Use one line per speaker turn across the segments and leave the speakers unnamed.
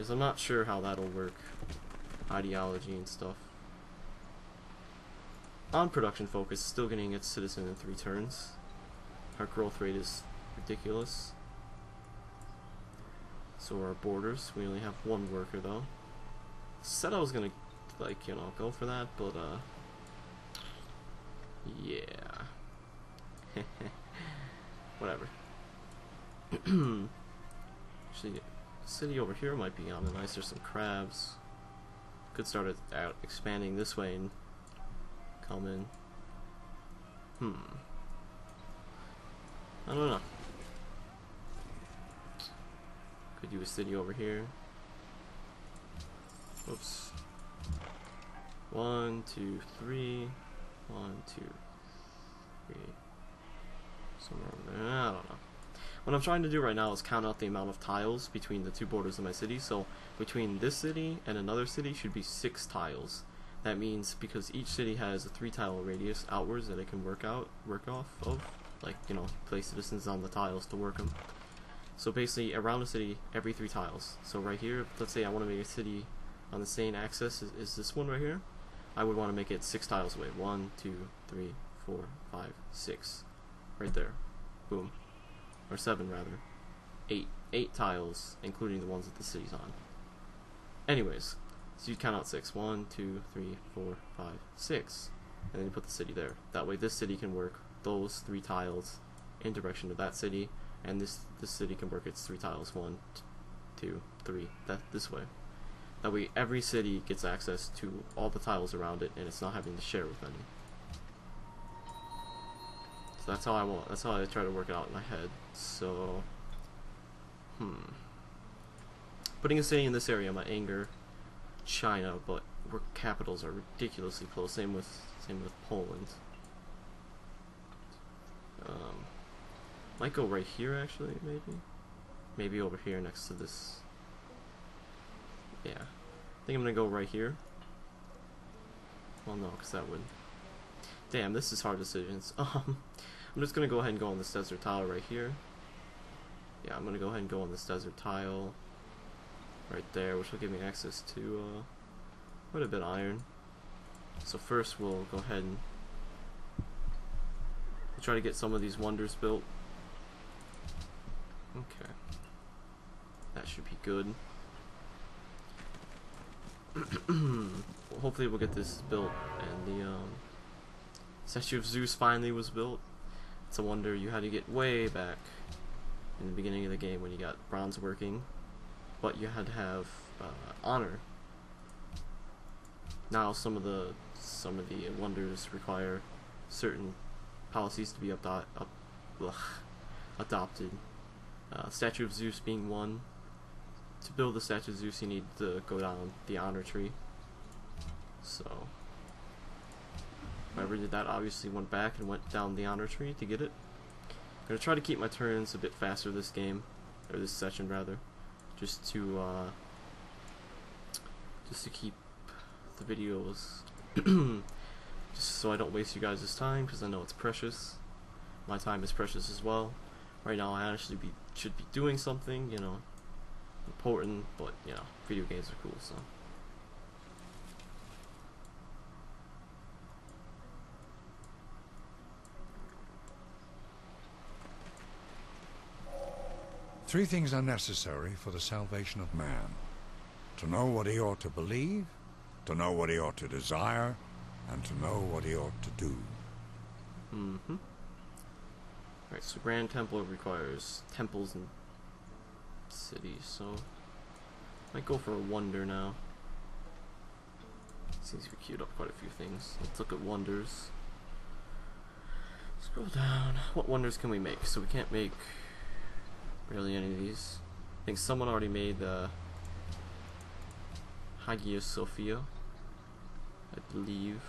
Because I'm not sure how that'll work. Ideology and stuff. On production focus, still getting its citizen in 3 turns. Our growth rate is ridiculous. So our borders, we only have 1 worker though. Said I was gonna, like, you know, go for that, but yeah. Whatever. Actually, the city over here might be on the nice. There's some crabs. Could start out expanding this way and come in. I don't know. Could do a city over here. Oops. 1, 2, 3. 1, 2, 3. Somewhere over there. I don't know. What I'm trying to do right now is count out the amount of tiles between the 2 borders of my city. So between this city and another city should be 6 tiles. That means because each city has a 3 tile radius outwards that it can work off of, like, you know, place citizens on the tiles to work them. So basically around the city every 3 tiles. So right here, let's say I want to make a city on the same axis as this one right here. I would want to make it 6 tiles away. 1, 2, 3, 4, 5, 6. Right there. Boom. Or 7 rather. 8 tiles, including the ones that the city's on. Anyways, so you count out 6. 1, 2, 3, 4, 5, 6. And then you put the city there. That way this city can work those 3 tiles in direction of that city, and this city can work its 3 tiles. 1, 2, 3. This way. That way every city gets access to all the tiles around it, and it's not having to share with any. So that's how I try to work it out in my head. So, putting a city in this area might anger China, but our capitals are ridiculously close. Same with Poland. Might go right here actually, maybe over here next to this. Yeah, I think I'm gonna go right here. Well, no, because that would. Damn, this is hard decisions. I'm just gonna go ahead and go on this desert tile right here. Yeah, I'm gonna go ahead and go on this desert tile right there, which will give me access to quite a bit of iron. So first we'll go ahead and try to get some of these wonders built. Okay, that should be good. Hopefully we'll get this built, and the statue of Zeus finally was built. It's a wonder you had to get way back in the beginning of the game when you got bronze working, but you had to have honor. Now some of the wonders require certain policies to be adopted. Statue of Zeus being one. To build the statue of Zeus, you need to go down the honor tree. So whoever did that obviously went back and went down the honor tree to get it. I'm gonna try to keep my turns a bit faster this game, or this session rather, just to keep the videos just so I don't waste you guys' time, because I know it's precious. My time is precious as well. Right now I actually should be doing something, you know, important, but you know, video games are cool, so.
Three things are necessary for the salvation of man: to know what he ought to believe, to know what he ought to desire, and to know what he ought to do.
Alright, so Grand Temple requires temples and cities, so might go for a wonder now. Seems we queued up quite a few things. Let's look at wonders. Scroll down. What wonders can we make? So we can't make really any of these. I think someone already made the Hagia Sophia, I believe.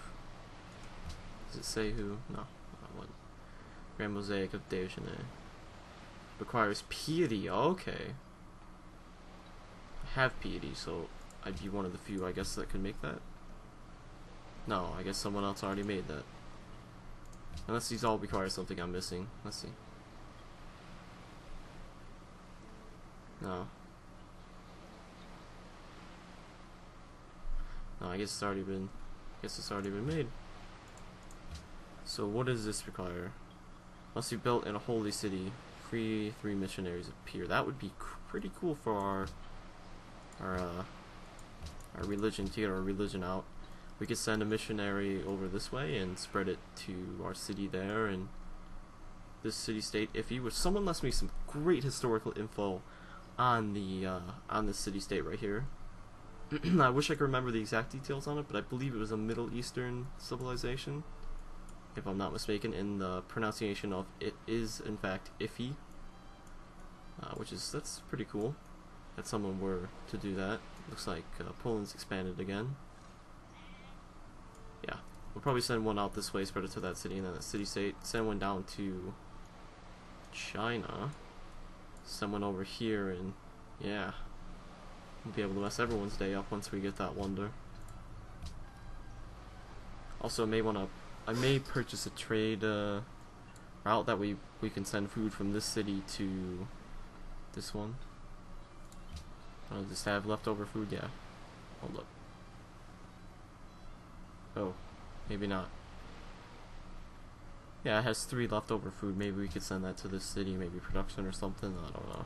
Does it say who? No, what? Grand Mosaic of Dejeuner. Requires piety. Okay. I have piety, so I'd be one of the few, I guess, that could make that. No, I guess someone else already made that. Unless these all require something I'm missing. Let's see. No. I guess it's already been. Made. So what does this require? Must be built in a holy city. Free 3 missionaries appear. That would be pretty cool for our religion, to get our religion out. We could send a missionary over this way and spread it to our city there and this city-state iffy, which someone left me some great historical info on the city-state right here. I wish I could remember the exact details on it, but I believe it was a Middle Eastern civilization, if I'm not mistaken, in the pronunciation of it is in fact iffy, that's pretty cool that someone were to do that. Looks like Poland's expanded again. Yeah, we'll probably send one out this way, spread it to that city, and then the city-state. Send one down to China. Send one over here, and yeah, we'll be able to mess everyone's day up once we get that wonder. Also, I may purchase a trade route that we can send food from this city to this one. I'll just have leftover food, yeah. Hold up. Oh, maybe not. Yeah, it has 3 leftover food. Maybe we could send that to this city, maybe production or something. I don't know.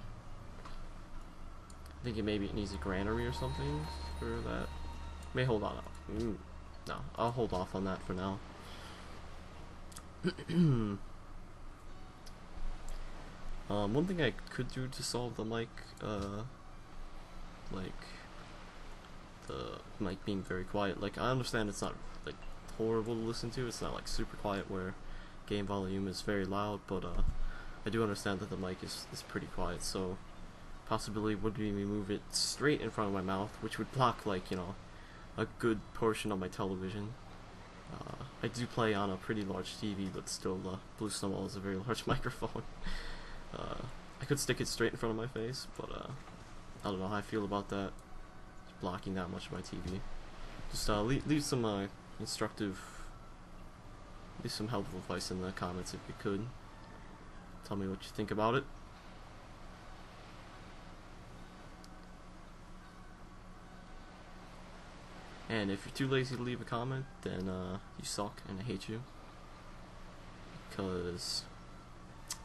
I think maybe it needs a granary or something for that. May hold on. Ooh. No, I'll hold off on that for now. One thing I could do to solve the mic, the mic being very quiet. Like, I understand it's not like horrible to listen to. It's not like super quiet where game volume is very loud, but I do understand that the mic is pretty quiet. So possibility would be we move it straight in front of my mouth, which would block, like, you know, a good portion of my television. I do play on a pretty large TV, but still, Blue Snowball is a very large microphone. I could stick it straight in front of my face, but I don't know how I feel about that. Just blocking that much of my TV. Just leave some leave some helpful advice in the comments if you could. Tell me what you think about it. And if you're too lazy to leave a comment, then you suck and I hate you. Because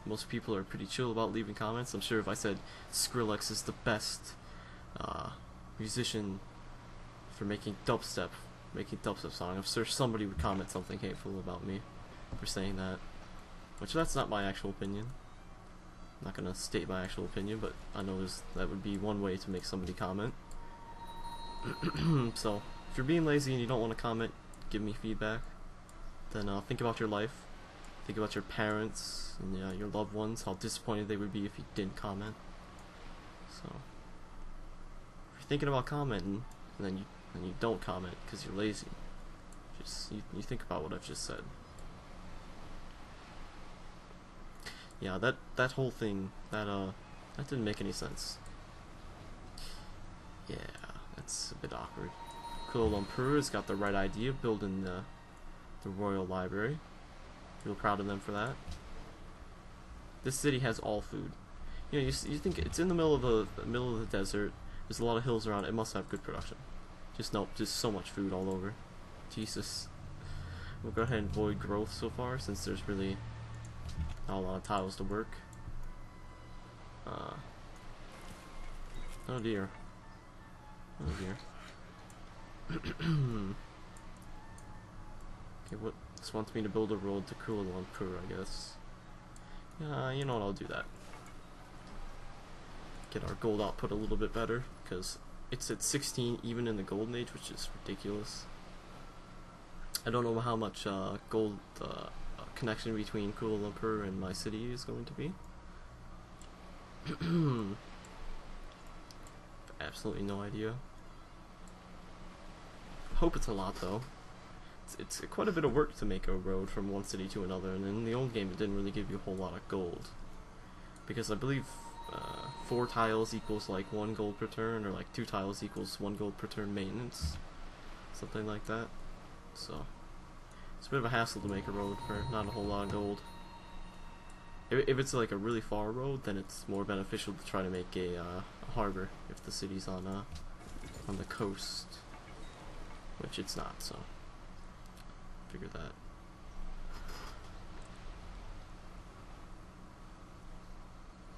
most people are pretty chill about leaving comments. I'm sure if I said Skrillex is the best musician for making dubstep song, I'm sure somebody would comment something hateful about me for saying that. Which that's not my actual opinion. I'm not gonna state my actual opinion, but I know that would be one way to make somebody comment. So if you're being lazy and you don't want to comment, give me feedback. Then think about your life. Think about your parents and your loved ones, how disappointed they would be if you didn't comment. So if you're thinking about commenting and then you don't comment because you're lazy, just you think about what I've just said. Yeah, that whole thing, that didn't make any sense. Yeah, that's a bit awkward. Kuala Lumpur has got the right idea, building the Royal Library. Feel proud of them for that. This city has all food. You know, you think it's in the middle of the desert. There's a lot of hills around. It must have good production. Just nope, just so much food all over. Jesus. We'll go ahead and avoid growth so far, since there's really not a lot of tiles to work. Oh dear. Oh dear. Okay, what? This wants me to build a road to Kuala Lumpur, I guess. Yeah, you know what, I'll do that. Get our gold output a little bit better, because it's at 16 even in the golden age, which is ridiculous. I don't know how much gold connection between Kuala Lumpur and my city is going to be. Absolutely no idea. Hope it's a lot though. It's quite a bit of work to make a road from one city to another, and in the old game it didn't really give you a whole lot of gold. Because I believe 4 tiles equals like 1 gold per turn, or like 2 tiles equals 1 gold per turn maintenance. Something like that. So, it's a bit of a hassle to make a road for not a whole lot of gold. If it's like a really far road, then it's more beneficial to try to make a harbor if the city's on the coast. which it's not, so figure that.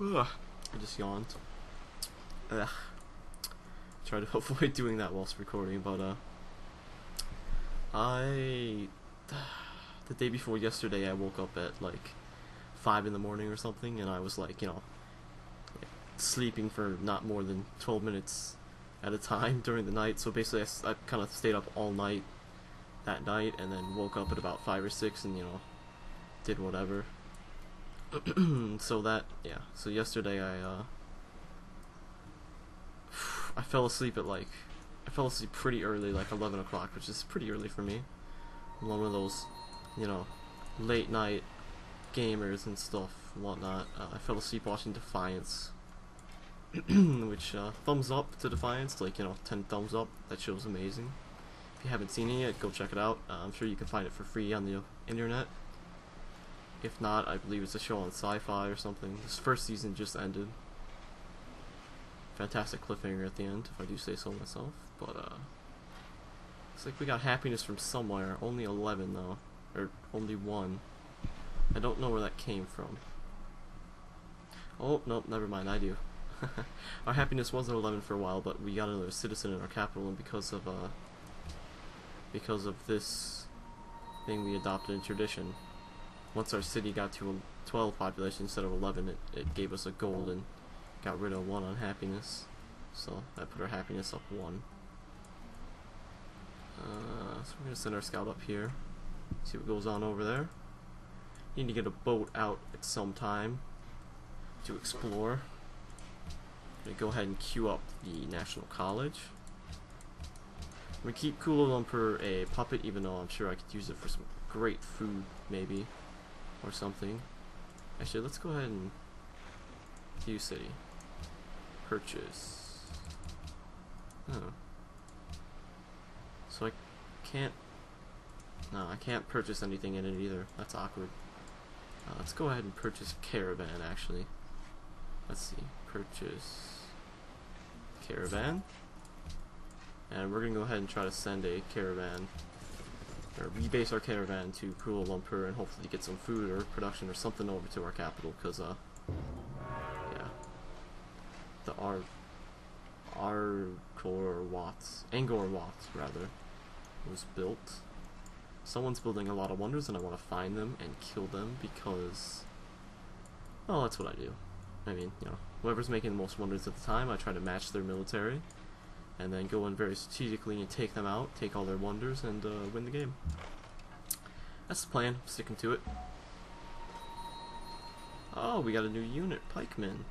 Ugh, I just yawned. Ugh. Try to avoid doing that whilst recording, but the day before yesterday I woke up at like 5 in the morning or something, and I was like, you know, like sleeping for not more than 12 minutes at a time during the night. So basically I kind of stayed up all night that night, and then woke up at about 5 or 6 and, you know, did whatever. So that, yeah, so yesterday I fell asleep at like, I fell asleep pretty early, like 11 o'clock, which is pretty early for me. I'm one of those, you know, late night gamers and stuff and whatnot. I fell asleep watching Defiance, which, thumbs up to Defiance, like, you know, 10 thumbs up. That show's amazing. If you haven't seen it yet, go check it out. I'm sure you can find it for free on the internet. If not, I believe it's a show on Sci-Fi or something. This first season just ended. Fantastic cliffhanger at the end, if I do say so myself. But, looks like we got happiness from somewhere. Only 11, though. Or, only 1. I don't know where that came from. Oh, nope, never mind, I do. Our happiness was at 11 for a while, but we got another citizen in our capital, and because of this thing we adopted in tradition, once our city got to a 12 population instead of 11, it gave us a gold and got rid of 1 on happiness. So that put our happiness up 1. So we're gonna send our scout up here, see what goes on over there. Need to get a boat out at some time to explore. I'm gonna go ahead and queue up the National College. I'm gonna keep Kuala Lumpur a puppet, even though I'm sure I could use it for some great food, maybe, or something. Actually, let's go ahead and view city. Purchase. Oh. So I can't. No, I can't purchase anything in it either. That's awkward. Let's go ahead and purchase caravan, actually. Let's see. Purchase caravan. And we're going to go ahead and try to send a caravan, or rebase our caravan to Kuala Lumpur and hopefully get some food or production or something over to our capital, because, yeah. The Angkor Wat, rather, was built. Someone's building a lot of wonders, and I want to find them and kill them because, well, that's what I do. I mean, you know, whoever's making the most wonders at the time, I try to match their military, and then go in very strategically and take them out, take all their wonders, and win the game. That's the plan. I'm sticking to it. Oh, we got a new unit, pikemen.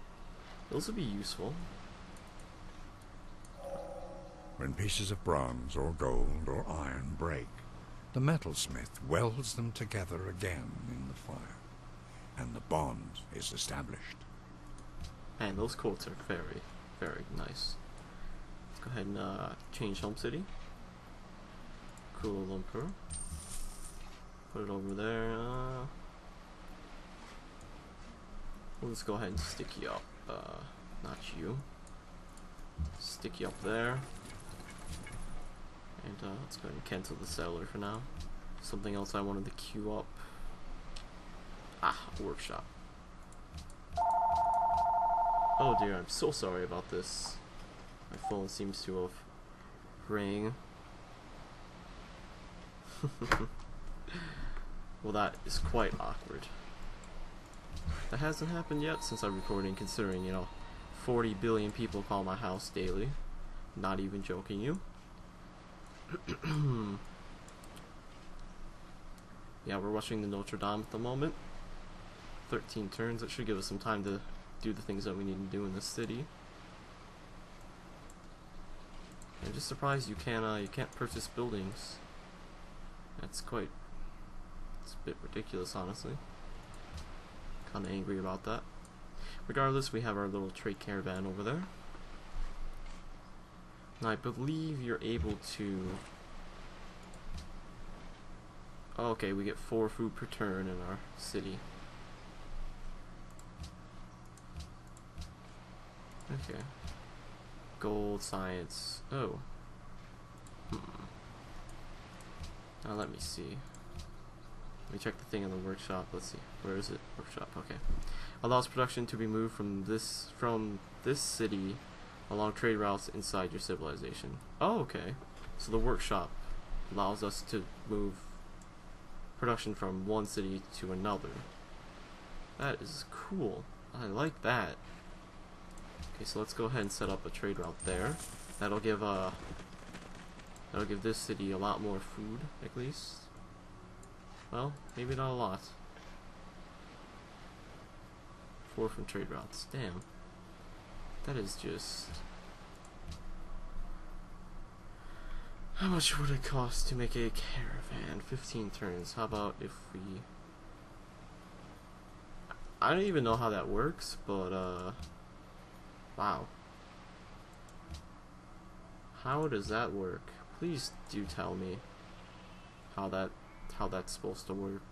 Those would be useful.
When pieces of bronze or gold or iron break, the metalsmith welds them together again in the fire, and the bond is established.
And those quotes are very, very nice. Let's go ahead and change home city. Kuala Lumpur. Put it over there. We'll just go ahead and stick you up. Not you. Stick you up there. And let's go ahead and cancel the settler for now. Something else I wanted to queue up. Ah, workshop. Oh dear, I'm so sorry about this. My phone seems to have rang. Well, that is quite awkward. That hasn't happened yet since I'm recording, considering, you know, 40 billion people call my house daily. Not even joking you. Yeah, we're watching the Notre Dame at the moment. 13 turns. That should give us some time to do the things that we need to do in this city. I'm just surprised you can't purchase buildings. It's a bit ridiculous, honestly. Kinda angry about that. Regardless, we have our little trade caravan over there. Now, I believe you're able to... Oh, okay, we get 4 food per turn in our city. Okay. Gold, science... Oh. Now let me see. Let me check the thing in the workshop. Let's see. Where is it? Workshop. Okay. Allows production to be moved from this city along trade routes inside your civilization. Oh, okay. So the workshop allows us to move production from one city to another. That is cool. I like that. Okay, so let's go ahead and set up a trade route there. That'll give this city a lot more food, at least. Well, maybe not a lot. 4 from trade routes. Damn. That is just... How much would it cost to make a caravan? 15 turns. How about if we... I don't even know how that works, but wow. How does that work? Please do tell me how that's supposed to work.